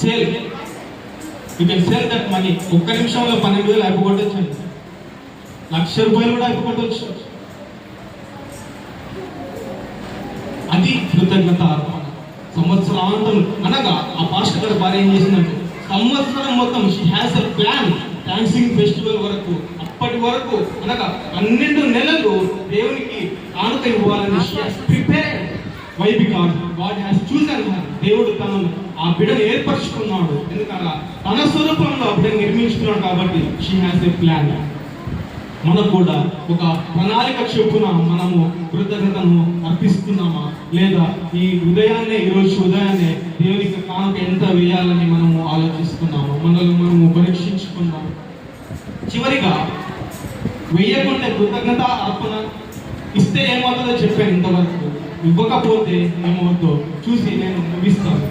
Sale, you can sale that money. ఒక్క నిమిషంలో 12,000 అయిపోగొట్టచ్చు, 1,00,000 రూపాయలు కూడా అయిపోగొట్టవచ్చు. అది కృతజ్ఞత అర్పణ. సంవత్సరాంతం అనగా ఆ పాస్టర్ గారి భార్య ఏం చేసిందంటే సంవత్సరం మొత్తం she has a plan thanksgiving festival వరకు, అప్పటి వరకు అనగా 12 నెలలు దేవునికి కానుక ఇవ్వాలని she has prepared. Why? Because God has chosen her. దేవుడు తనను ఆ బిడ్డను ఏర్పరచుకున్నాడు, ఎందుకనగా తన స్వరూపంలో ఆ బిడ్డను నిర్మించుకున్నాడు కాబట్టి షీ హ్యాస్ ఎ ప్లాన్. మనకు కూడా ఒక ప్రణాళిక చొప్పున మనము కృతజ్ఞతను అర్పిస్తున్నామా, లేదా ఈరోజు ఉదయాన్నే దేవునికి కానుక ఎంత వేయాలని మనము ఆలోచిస్తున్నాము, మనల్ని మనము పరీక్షించుకుందాము. చివరిగా వేయకుండా కృతజ్ఞత అర్పణ ఇస్తే ఏమవుతుందో చెప్పాను ఇంతవరకు. ఇవ్వకపోతే ఏమవుతుందో చూసి నేను ముగిస్తాను.